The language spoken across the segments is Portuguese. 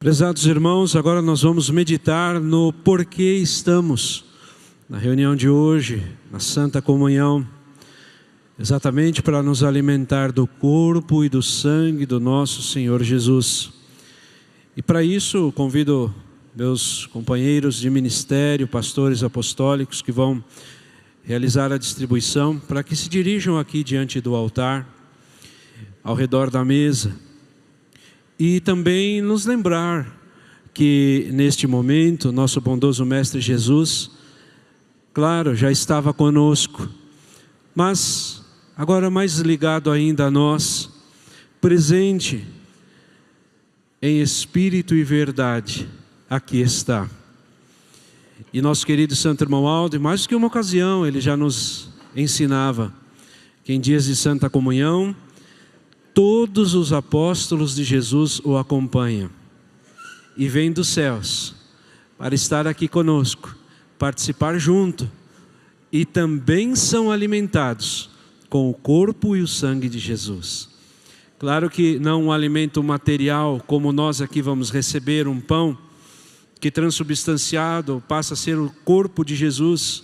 Prezados irmãos, agora nós vamos meditar no porquê estamos na reunião de hoje, na Santa Comunhão, exatamente para nos alimentar do corpo e do sangue do nosso Senhor Jesus. E para isso convido meus companheiros de ministério, pastores apostólicos que vão realizar a distribuição, para que se dirijam aqui diante do altar, ao redor da mesa. E também nos lembrar que neste momento, nosso bondoso Mestre Jesus, claro, já estava conosco, mas agora mais ligado ainda a nós, presente em espírito e verdade, aqui está. E nosso querido Santo Irmão Aldo, em mais do que uma ocasião, ele já nos ensinava que em dias de Santa Comunhão, todos os apóstolos de Jesus o acompanham e vêm dos céus para estar aqui conosco, participar junto, e também são alimentados com o corpo e o sangue de Jesus. Claro que não um alimento material, como nós aqui vamos receber um pão que transubstanciado passa a ser o corpo de Jesus,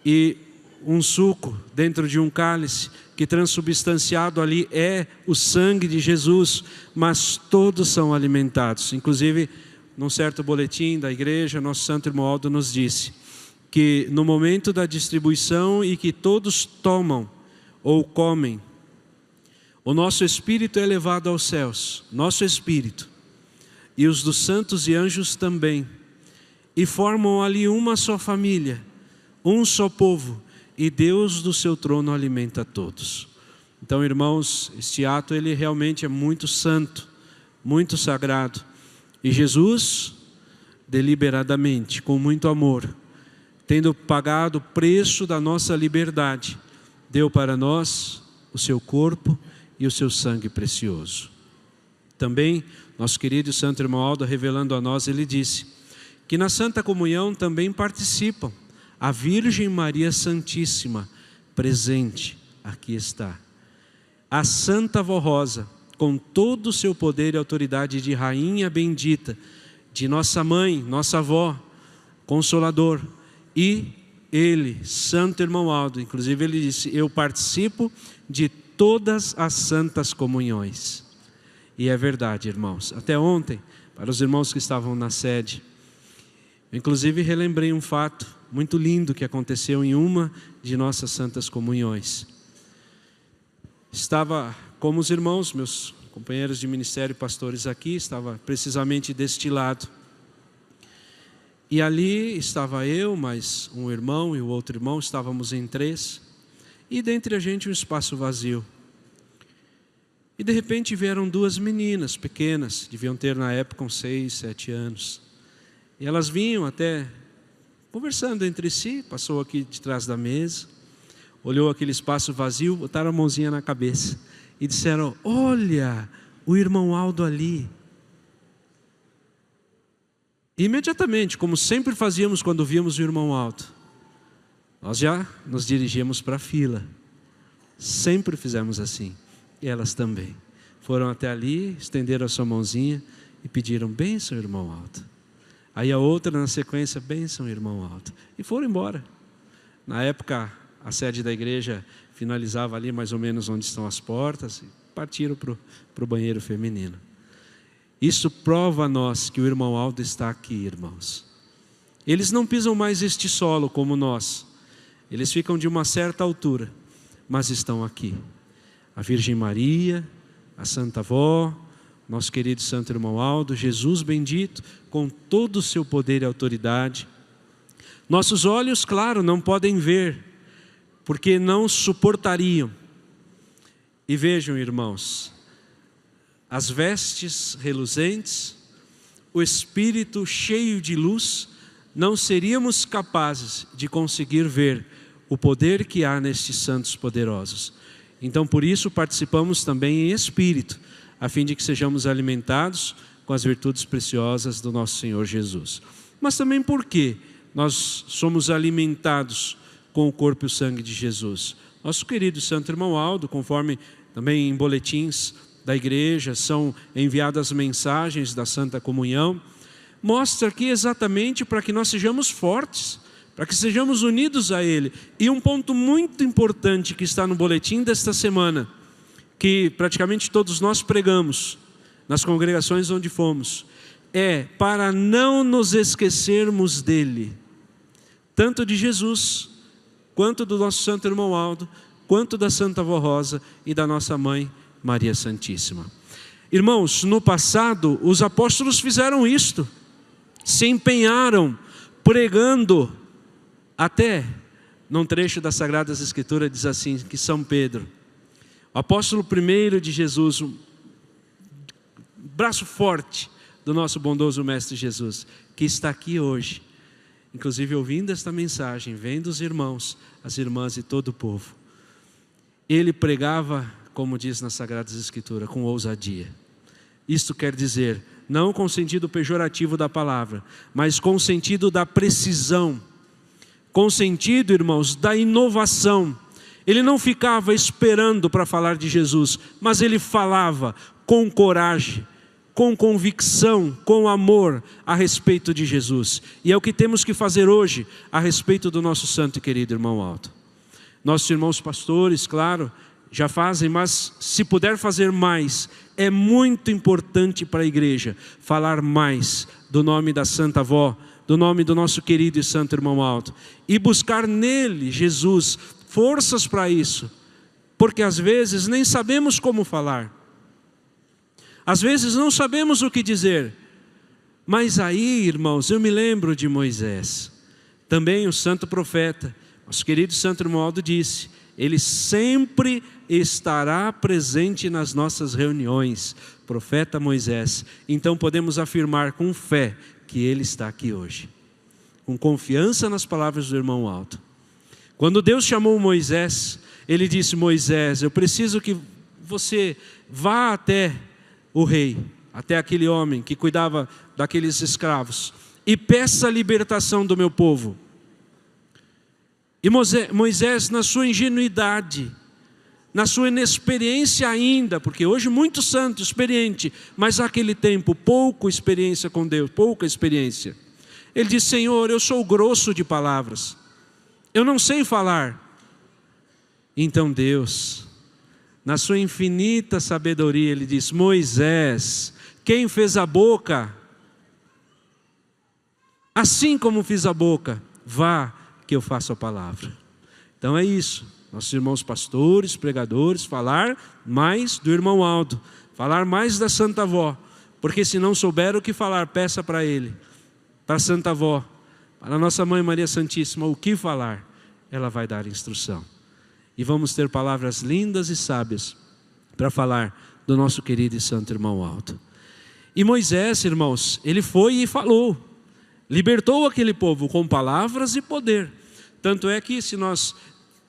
e um suco dentro de um cálice que transubstanciado ali é o sangue de Jesus, mas todos são alimentados. Inclusive, num certo boletim da igreja, nosso Santo Irmão Aldo nos disse que no momento da distribuição e que todos tomam ou comem, o nosso espírito é levado aos céus, nosso espírito, e os dos santos e anjos também, e formam ali uma só família, um só povo, e Deus do seu trono alimenta todos. Então, irmãos, este ato ele realmente é muito santo, muito sagrado. E Jesus, deliberadamente, com muito amor, tendo pagado o preço da nossa liberdade, deu para nós o seu corpo e o seu sangue precioso. Também, nosso querido Santo Irmão Aldo, revelando a nós, ele disse que na Santa Comunhão também participam a Virgem Maria Santíssima, presente, aqui está. A Santa Vó Rosa, com todo o seu poder e autoridade de Rainha bendita, de nossa mãe, nossa avó, Consolador. E ele, Santo Irmão Aldo, inclusive ele disse, eu participo de todas as santas comunhões. E é verdade, irmãos. Até ontem, para os irmãos que estavam na sede, eu inclusive relembrei um fato muito lindo que aconteceu em uma de nossas santas comunhões. Estava, como os irmãos, meus companheiros de ministério e pastores aqui, estava precisamente deste lado. E ali estava eu, mais um irmão e o outro irmão, estávamos em 3, e dentre a gente um espaço vazio. E de repente vieram 2 meninas pequenas, deviam ter na época uns 6, 7 anos. E elas vinham até conversando entre si, passou aqui de trás da mesa, olhou aquele espaço vazio, botaram a mãozinha na cabeça e disseram, olha, o irmão Aldo ali. E imediatamente, como sempre fazíamos quando víamos o irmão Aldo, nós já nos dirigíamos para a fila. Sempre fizemos assim. E elas também. Foram até ali, estenderam a sua mãozinha e pediram, bênção, irmão Aldo. Aí a outra na sequência, bênção, irmão Aldo. E foram embora. Na época, a sede da igreja finalizava ali mais ou menos onde estão as portas, e partiram para o banheiro feminino. Isso prova a nós que o irmão Aldo está aqui, irmãos. Eles não pisam mais este solo como nós. Eles ficam de uma certa altura, mas estão aqui. A Virgem Maria, a Santa Vó, nosso querido Santo Irmão Aldo, Jesus bendito, com todo o seu poder e autoridade. Nossos olhos, claro, não podem ver, porque não suportariam. E vejam, irmãos, as vestes reluzentes, o espírito cheio de luz, não seríamos capazes de conseguir ver o poder que há nestes santos poderosos. Então, por isso, participamos também em espírito, a fim de que sejamos alimentados com as virtudes preciosas do nosso Senhor Jesus. Mas também porque nós somos alimentados com o corpo e o sangue de Jesus. Nosso querido Santo Irmão Aldo, conforme também em boletins da igreja, são enviadas mensagens da Santa Comunhão. Mostra aqui exatamente para que nós sejamos fortes, para que sejamos unidos a Ele. E um ponto muito importante que está no boletim desta semana, que praticamente todos nós pregamos nas congregações onde fomos, é para não nos esquecermos dEle, tanto de Jesus, quanto do nosso santo irmão Aldo, quanto da Santa Avó Rosa e da nossa mãe Maria Santíssima. Irmãos, no passado os apóstolos fizeram isto, se empenharam pregando. Até num trecho das Sagradas Escrituras diz assim, que São Pedro, o apóstolo primeiro de Jesus, um braço forte do nosso bondoso Mestre Jesus, que está aqui hoje, inclusive ouvindo esta mensagem, vendo os irmãos, as irmãs e todo o povo. Ele pregava, como diz nas Sagradas Escrituras, com ousadia. Isto quer dizer, não com o sentido pejorativo da palavra, mas com o sentido da precisão, com o sentido, irmãos, da inovação. Ele não ficava esperando para falar de Jesus, mas ele falava com coragem, com convicção, com amor a respeito de Jesus. E é o que temos que fazer hoje a respeito do nosso santo e querido irmão Aldo. Nossos irmãos pastores, claro, já fazem, mas se puder fazer mais, é muito importante para a igreja falar mais do nome da Santa Avó, do nome do nosso querido e santo irmão Aldo, e buscar nele, Jesus, forças para isso, porque às vezes nem sabemos como falar, às vezes não sabemos o que dizer, mas aí, irmãos, eu me lembro de Moisés, também o santo profeta, nosso querido santo irmão Aldo disse, ele sempre estará presente nas nossas reuniões, profeta Moisés. Então podemos afirmar com fé que ele está aqui hoje, com confiança nas palavras do irmão Aldo. Quando Deus chamou Moisés, ele disse, Moisés, eu preciso que você vá até o rei, até aquele homem que cuidava daqueles escravos, e peça a libertação do meu povo. E Moisés, na sua ingenuidade, na sua inexperiência ainda, porque hoje muito santo, experiente, mas naquele tempo pouca experiência com Deus, pouca experiência. Ele disse, Senhor, eu sou grosso de palavras, eu não sei falar. Então Deus, na sua infinita sabedoria, ele diz, Moisés, quem fez a boca? Assim como fiz a boca, vá que eu faço a palavra. Então é isso, nossos irmãos pastores, pregadores, falar mais do irmão Aldo, falar mais da Santa Avó, porque se não souber o que falar, peça para ele, para a Santa Avó, para a nossa mãe Maria Santíssima, o que falar, ela vai dar instrução. E vamos ter palavras lindas e sábias para falar do nosso querido e santo irmão Aldo. E Moisés, irmãos, ele foi e falou, libertou aquele povo com palavras e poder. Tanto é que se nós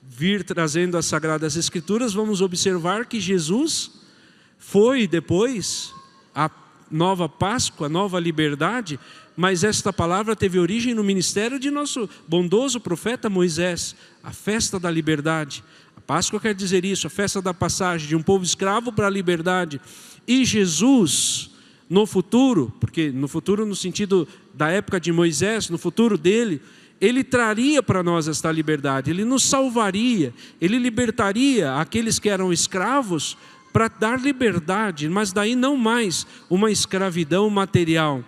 vir trazendo as Sagradas Escrituras, vamos observar que Jesus foi depois a nova Páscoa, a nova liberdade, mas esta palavra teve origem no ministério de nosso bondoso profeta Moisés, a festa da liberdade. A Páscoa quer dizer isso, a festa da passagem de um povo escravo para a liberdade. E Jesus, no futuro, porque no futuro no sentido da época de Moisés, no futuro dele, ele traria para nós esta liberdade, ele nos salvaria, ele libertaria aqueles que eram escravos para dar liberdade, mas daí não mais uma escravidão material,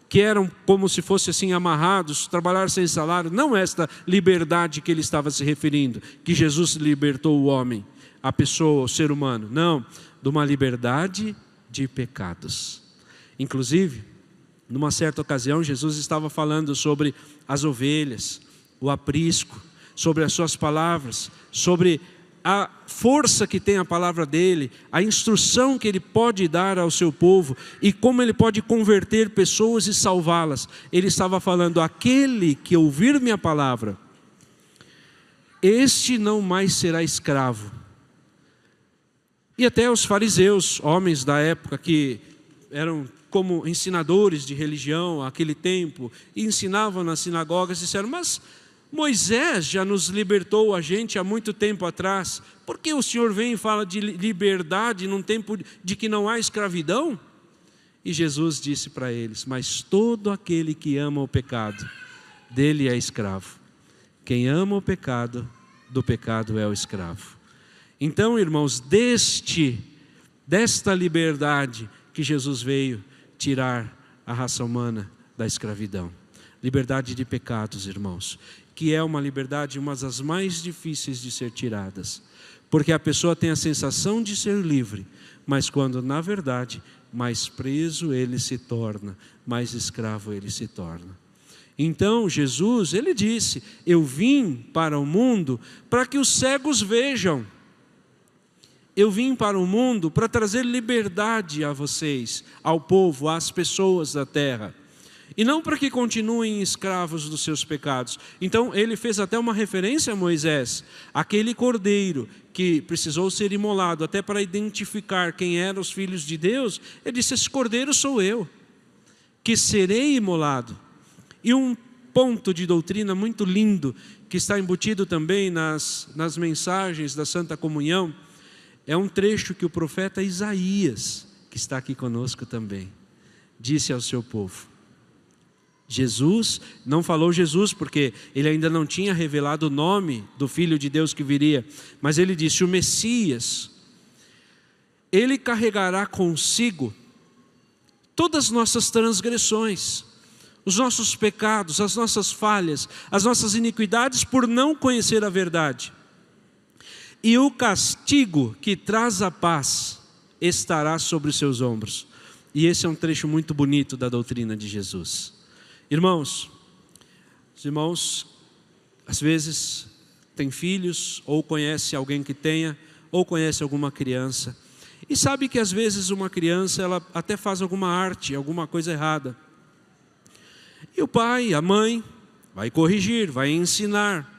que eram como se fossem assim amarrados, trabalhar sem salário, não esta liberdade que ele estava se referindo, que Jesus libertou o homem, a pessoa, o ser humano, não, de uma liberdade de pecados. Inclusive, numa certa ocasião, Jesus estava falando sobre as ovelhas, o aprisco, sobre as suas palavras, sobre a força que tem a palavra dele, a instrução que ele pode dar ao seu povo e como ele pode converter pessoas e salvá-las. Ele estava falando, aquele que ouvir minha palavra, este não mais será escravo. E até os fariseus, homens da época que eram como ensinadores de religião, aquele tempo, e ensinavam nas sinagogas, disseram, mas Moisés já nos libertou a gente há muito tempo atrás. Por que o Senhor vem e fala de liberdade num tempo de que não há escravidão? E Jesus disse para eles: mas todo aquele que ama o pecado, dele é escravo. Quem ama o pecado, do pecado é o escravo. Então, irmãos, desta liberdade que Jesus veio tirar a raça humana da escravidão. Liberdade de pecados, irmãos, que é uma liberdade, uma das mais difíceis de ser tiradas, porque a pessoa tem a sensação de ser livre, mas quando na verdade mais preso ele se torna, mais escravo ele se torna. Então Jesus, ele disse: eu vim para o mundo para que os cegos vejam. Eu vim para o mundo para trazer liberdade a vocês, ao povo, às pessoas da terra. E não para que continuem escravos dos seus pecados. Então ele fez até uma referência a Moisés, aquele cordeiro que precisou ser imolado, até para identificar quem eram os filhos de Deus. Ele disse: esse cordeiro sou eu, que serei imolado. E um ponto de doutrina muito lindo, que está embutido também nas mensagens da Santa Comunhão, é um trecho que o profeta Isaías, que está aqui conosco também, disse ao seu povo. Jesus, não falou Jesus porque ele ainda não tinha revelado o nome do Filho de Deus que viria, mas ele disse: o Messias, ele carregará consigo todas as nossas transgressões, os nossos pecados, as nossas falhas, as nossas iniquidades por não conhecer a verdade. E o castigo que traz a paz estará sobre os seus ombros. E esse é um trecho muito bonito da doutrina de Jesus. Irmãos, os irmãos às vezes têm filhos, ou conhece alguém que tenha, ou conhece alguma criança, e sabe que às vezes uma criança, ela até faz alguma arte, alguma coisa errada. E o pai, a mãe, vai corrigir, vai ensinar.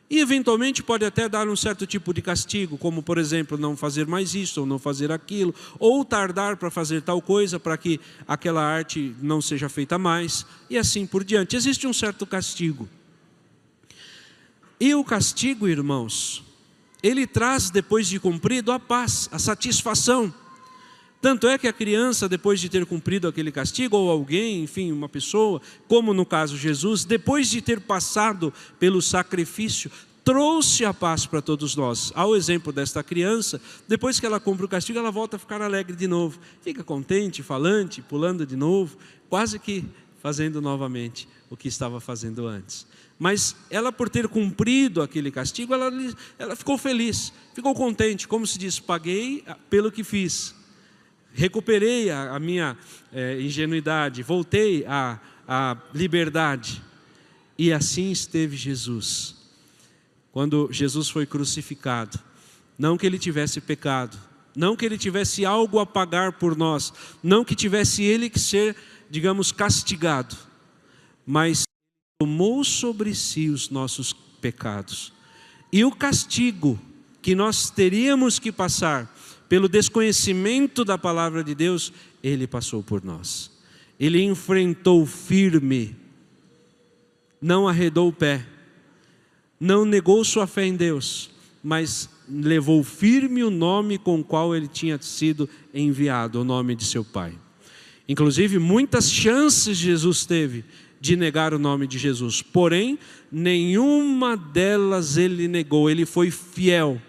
E eventualmente pode até dar um certo tipo de castigo, como por exemplo, não fazer mais isso, ou não fazer aquilo, ou tardar para fazer tal coisa, para que aquela arte não seja feita mais, e assim por diante. Existe um certo castigo. E o castigo, irmãos, ele traz depois de cumprido a paz, a satisfação. Tanto é que a criança, depois de ter cumprido aquele castigo, ou alguém, enfim, uma pessoa, como no caso Jesus, depois de ter passado pelo sacrifício, trouxe a paz para todos nós. Ao exemplo desta criança, depois que ela cumpre o castigo, ela volta a ficar alegre de novo. Fica contente, falante, pulando de novo, quase que fazendo novamente o que estava fazendo antes. Mas ela, por ter cumprido aquele castigo, ela ficou feliz, ficou contente, como se diz: paguei pelo que fiz. Recuperei a minha ingenuidade, voltei à liberdade. E assim esteve Jesus. Quando Jesus foi crucificado, não que ele tivesse pecado, não que ele tivesse algo a pagar por nós, não que tivesse ele que ser, digamos, castigado, mas tomou sobre si os nossos pecados. E o castigo que nós teríamos que passar pelo desconhecimento da palavra de Deus, ele passou por nós. Ele enfrentou firme, não arredou o pé, não negou sua fé em Deus, mas levou firme o nome com o qual ele tinha sido enviado, o nome de seu Pai. Inclusive, muitas chances Jesus teve de negar o nome de Jesus, porém, nenhuma delas ele negou, ele foi fiel.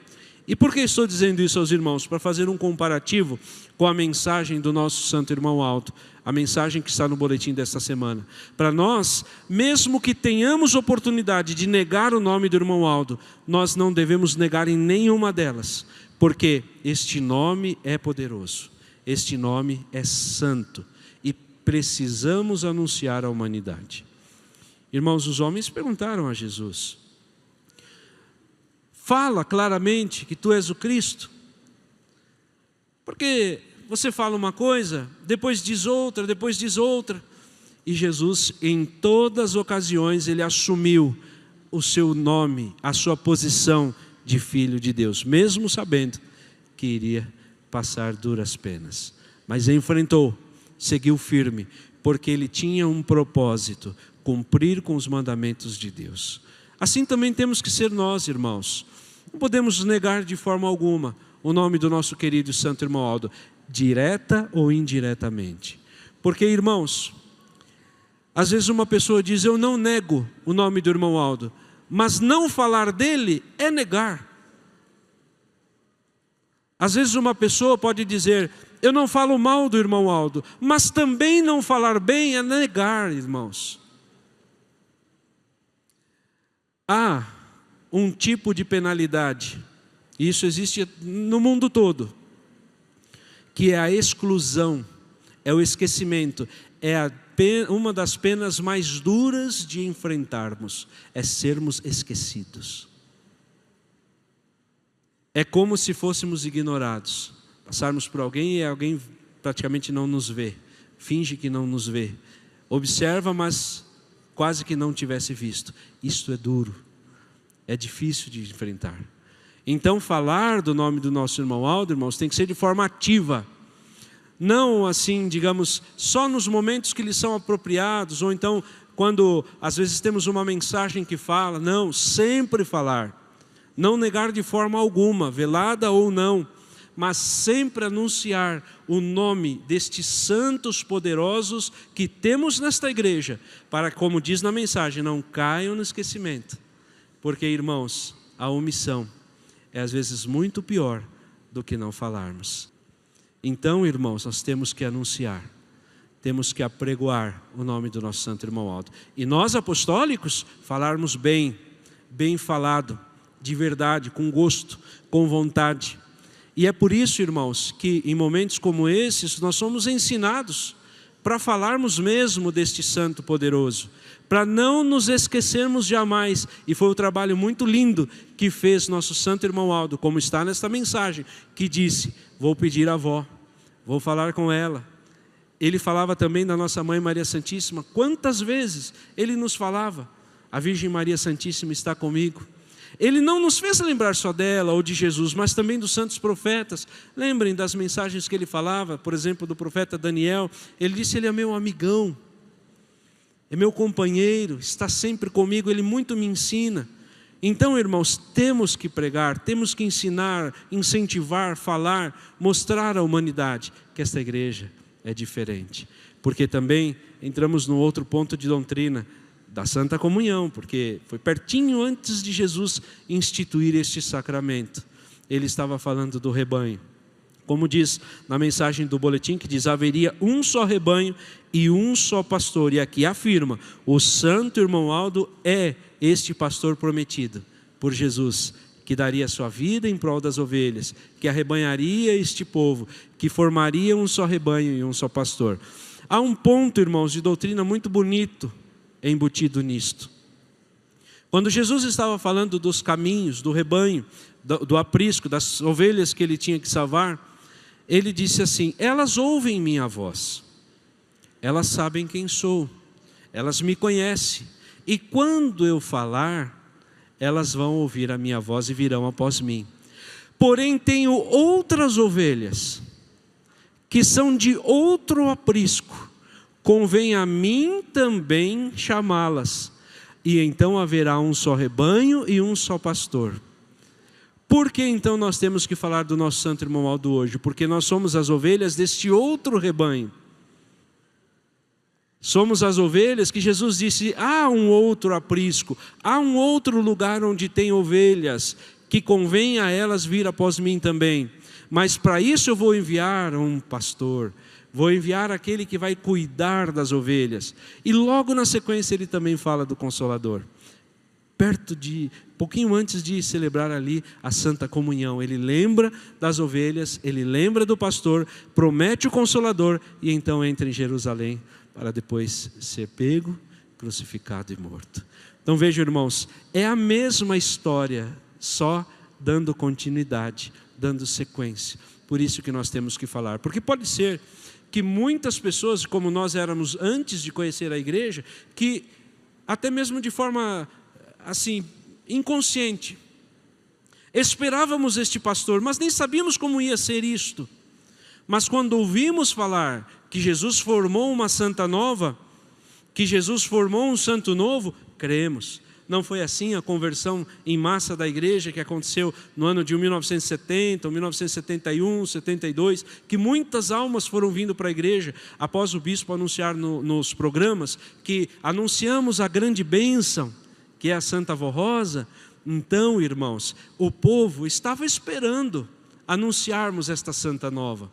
E por que estou dizendo isso aos irmãos? Para fazer um comparativo com a mensagem do nosso santo irmão Aldo, a mensagem que está no boletim desta semana. Para nós, mesmo que tenhamos oportunidade de negar o nome do irmão Aldo, nós não devemos negar em nenhuma delas, porque este nome é poderoso, este nome é santo e precisamos anunciar à humanidade. Irmãos, os homens perguntaram a Jesus: fala claramente que tu és o Cristo, porque você fala uma coisa, depois diz outra, e Jesus em todas as ocasiões ele assumiu o seu nome, a sua posição de Filho de Deus, mesmo sabendo que iria passar duras penas, mas enfrentou, seguiu firme, porque ele tinha um propósito: cumprir com os mandamentos de Deus. Assim também temos que ser nós, irmãos. Não podemos negar de forma alguma o nome do nosso querido santo irmão Aldo, direta ou indiretamente. Porque, irmãos, às vezes uma pessoa diz, eu não nego o nome do irmão Aldo, mas não falar dele é negar. Às vezes uma pessoa pode dizer, eu não falo mal do irmão Aldo, mas também não falar bem é negar, irmãos. Há um tipo de penalidade, e isso existe no mundo todo, que é a exclusão, é o esquecimento, é uma das penas mais duras de enfrentarmos, é sermos esquecidos. É como se fôssemos ignorados, passarmos por alguém e alguém praticamente não nos vê, finge que não nos vê, observa, mas quase que não tivesse visto. Isto é duro, é difícil de enfrentar. Então falar do nome do nosso irmão Aldo, irmãos, tem que ser de forma ativa. Não assim, digamos, só nos momentos que lhes são apropriados, ou então quando às vezes temos uma mensagem que fala, não, sempre falar. Não negar de forma alguma, velada ou não, mas sempre anunciar o nome destes santos poderosos que temos nesta igreja, para, como diz na mensagem, não caiam no esquecimento. Porque, irmãos, a omissão é às vezes muito pior do que não falarmos. Então, irmãos, nós temos que anunciar, temos que apregoar o nome do nosso santo irmão Aldo. E nós, apostólicos, falarmos bem, bem falado, de verdade, com gosto, com vontade. E é por isso, irmãos, que em momentos como esses, nós somos ensinados para falarmos mesmo deste santo poderoso, para não nos esquecermos jamais. E foi um trabalho muito lindo que fez nosso santo irmão Aldo, como está nesta mensagem, que disse, vou pedir à avó, vou falar com ela. Ele falava também da nossa mãe Maria Santíssima. Quantas vezes ele nos falava, a Virgem Maria Santíssima está comigo. Ele não nos fez lembrar só dela ou de Jesus, mas também dos santos profetas. Lembrem das mensagens que ele falava, por exemplo, do profeta Daniel. Ele disse, ele é meu amigão, é meu companheiro, está sempre comigo, ele muito me ensina. Então, irmãos, temos que pregar, temos que ensinar, incentivar, falar, mostrar à humanidade que esta igreja é diferente. Porque também entramos num outro ponto de doutrina, da Santa Comunhão, porque foi pertinho antes de Jesus instituir este sacramento. Ele estava falando do rebanho. Como diz na mensagem do boletim, que diz, haveria um só rebanho e um só pastor. E aqui afirma, o santo irmão Aldo é este pastor prometido por Jesus, que daria sua vida em prol das ovelhas, que arrebanharia este povo, que formaria um só rebanho e um só pastor. Há um ponto, irmãos, de doutrina muito bonito embutido nisto. Quando Jesus estava falando dos caminhos, do rebanho, do aprisco, das ovelhas que ele tinha que salvar, ele disse assim, elas ouvem minha voz, elas sabem quem sou, elas me conhecem, e quando eu falar, elas vão ouvir a minha voz e virão após mim. Porém tenho outras ovelhas, que são de outro aprisco, convém a mim também chamá-las, e então haverá um só rebanho e um só pastor. Por que então nós temos que falar do nosso santo irmão Aldo hoje? Porque nós somos as ovelhas deste outro rebanho. Somos as ovelhas que Jesus disse, há um outro aprisco, há um outro lugar onde tem ovelhas, que convém a elas vir após mim também. Mas para isso eu vou enviar um pastor, vou enviar aquele que vai cuidar das ovelhas. E logo na sequência ele também fala do Consolador. Pouquinho antes de celebrar ali a Santa Comunhão, ele lembra das ovelhas, ele lembra do pastor, promete o Consolador e então entra em Jerusalém para depois ser pego, crucificado e morto. Então vejam, irmãos, é a mesma história, só dando continuidade, dando sequência. Por isso que nós temos que falar, porque pode ser que muitas pessoas, como nós éramos antes de conhecer a igreja, que até mesmo de forma assim, inconsciente, esperávamos este pastor, mas nem sabíamos como ia ser isto. Mas quando ouvimos falar que Jesus formou uma santa nova, que Jesus formou um santo novo, cremos. Não foi assim a conversão em massa da igreja que aconteceu no ano de 1970, 1971, 72, que muitas almas foram vindo para a igreja após o bispo anunciar nos programas que anunciamos a grande bênção, que é a Santa Avó Rosa. Então, irmãos, o povo estava esperando anunciarmos esta santa nova,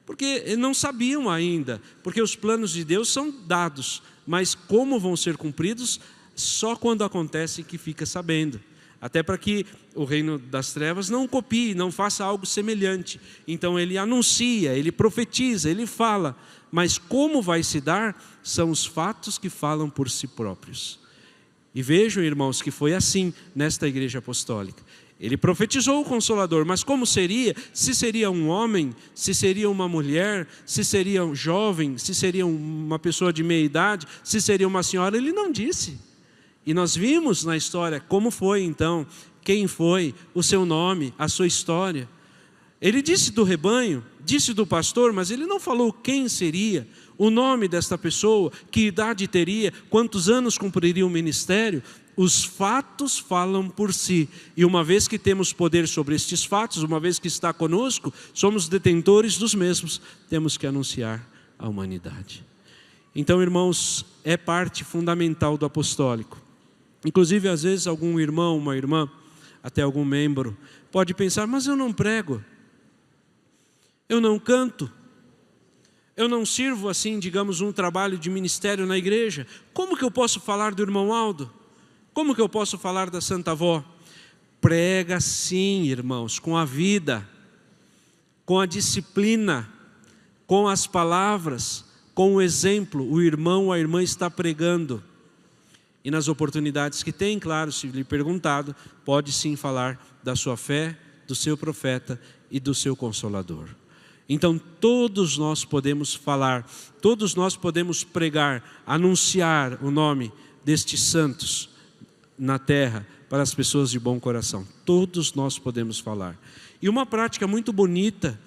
porque não sabiam ainda, porque os planos de Deus são dados, mas como vão ser cumpridos, só quando acontece que fica sabendo. Até para que o reino das trevas não copie, não faça algo semelhante. Então ele anuncia, ele profetiza, ele fala, mas como vai se dar, são os fatos que falam por si próprios. E vejam, irmãos, que foi assim nesta igreja apostólica. Ele profetizou o Consolador, mas como seria? Se seria um homem, se seria uma mulher, se seria um jovem, se seria uma pessoa de meia idade, se seria uma senhora, ele não disse. E nós vimos na história como foi então, quem foi, o seu nome, a sua história. Ele disse do rebanho, disse do pastor, mas ele não falou quem seria, o nome desta pessoa, que idade teria, quantos anos cumpriria o ministério. Os fatos falam por si, e uma vez que temos poder sobre estes fatos, uma vez que está conosco, somos detentores dos mesmos, temos que anunciar à humanidade. Então, irmãos, é parte fundamental do apostólico. Inclusive, às vezes, algum irmão, uma irmã, até algum membro, pode pensar, mas eu não prego, eu não canto, eu não sirvo assim, digamos, um trabalho de ministério na igreja, como que eu posso falar do irmão Aldo? Como que eu posso falar da Santa Avó? Prega sim, irmãos, com a vida, com a disciplina, com as palavras, com o exemplo. O irmão ou a irmã está pregando. E nas oportunidades que tem, claro, se lhe perguntado, pode sim falar da sua fé, do seu profeta e do seu Consolador. Então todos nós podemos falar, todos nós podemos pregar, anunciar o nome destes santos na terra para as pessoas de bom coração. Todos nós podemos falar. E uma prática muito bonita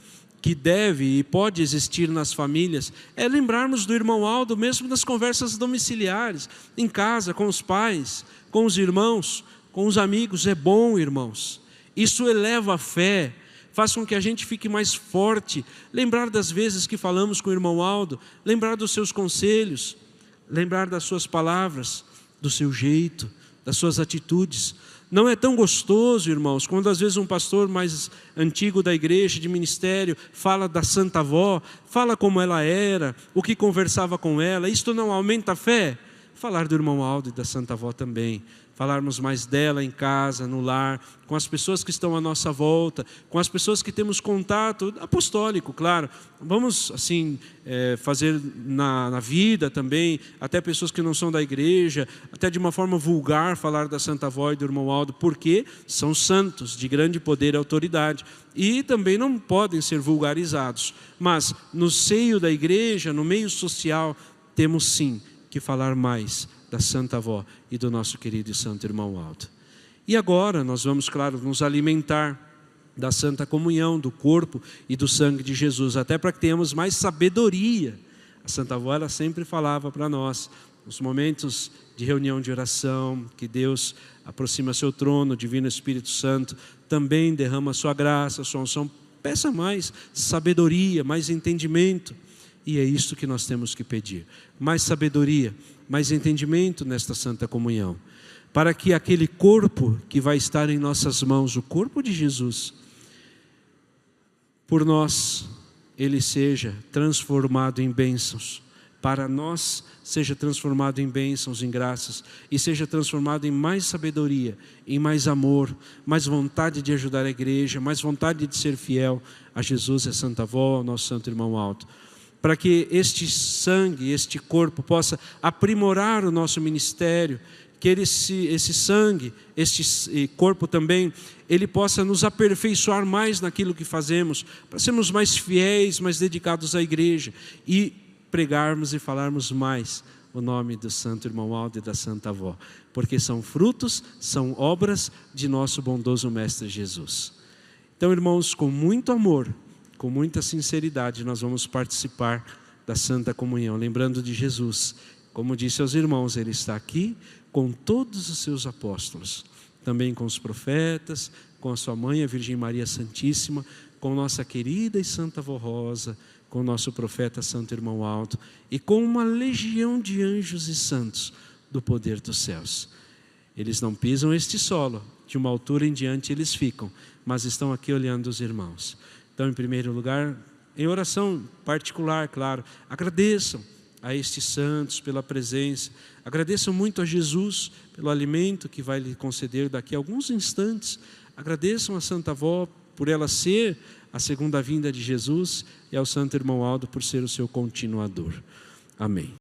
que deve e pode existir nas famílias é lembrarmos do irmão Aldo mesmo nas conversas domiciliares, em casa, com os pais, com os irmãos, com os amigos. É bom, irmãos. Isso eleva a fé, faz com que a gente fique mais forte. Lembrar das vezes que falamos com o irmão Aldo, lembrar dos seus conselhos, lembrar das suas palavras, do seu jeito, das suas atitudes. Não é tão gostoso, irmãos, quando às vezes um pastor mais antigo da igreja, de ministério, fala da Santa Avó, fala como ela era, o que conversava com ela. Isto não aumenta a fé? Falar do irmão Aldo e da Santa Avó também. Falarmos mais dela em casa, no lar, com as pessoas que estão à nossa volta, com as pessoas que temos contato, apostólico, claro. Vamos, assim, fazer na vida também, até pessoas que não são da igreja, até de uma forma vulgar, falar da Santa Avó e do irmão Aldo, porque são santos, de grande poder e autoridade. E também não podem ser vulgarizados. Mas, no seio da igreja, no meio social, temos sim que falar mais da Santa Avó e do nosso querido e santo irmão Aldo. E agora nós vamos, claro, nos alimentar da Santa Comunhão, do corpo e do sangue de Jesus, até para que tenhamos mais sabedoria. A Santa Avó, ela sempre falava para nós, nos momentos de reunião de oração, que Deus aproxima seu trono, o Divino Espírito Santo também derrama a sua graça, a sua unção. Peça mais sabedoria, mais entendimento. E é isso que nós temos que pedir. Mais sabedoria, mais entendimento nesta Santa Comunhão. Para que aquele corpo que vai estar em nossas mãos, o corpo de Jesus, por nós, ele seja transformado em bênçãos. Para nós, seja transformado em bênçãos, em graças. E seja transformado em mais sabedoria, em mais amor, mais vontade de ajudar a igreja, mais vontade de ser fiel a Jesus e a Santa Avó, ao nosso santo irmão Aldo. Para que este sangue, este corpo possa aprimorar o nosso ministério, que esse sangue, este corpo também, ele possa nos aperfeiçoar mais naquilo que fazemos, para sermos mais fiéis, mais dedicados à igreja e pregarmos e falarmos mais o nome do santo irmão Aldo e da Santa Avó, porque são frutos, são obras de nosso bondoso Mestre Jesus. Então, irmãos, com muito amor, com muita sinceridade, nós vamos participar da Santa Comunhão, lembrando de Jesus, Como disse aos irmãos, Ele está aqui com todos os seus apóstolos, também com os profetas, com a sua mãe, a Virgem Maria Santíssima, com nossa querida e santa avó Rosa, com o nosso profeta Santo Irmão Aldo e com uma legião de anjos e santos do poder dos céus. Eles não pisam este solo, de uma altura em diante eles ficam, mas estão aqui olhando os irmãos. Então, em primeiro lugar, em oração particular, claro, agradeçam a estes santos pela presença, agradeçam muito a Jesus pelo alimento que vai lhe conceder daqui a alguns instantes, agradeçam a Santa Avó por ela ser a segunda vinda de Jesus e ao Santo Irmão Aldo por ser o seu continuador. Amém.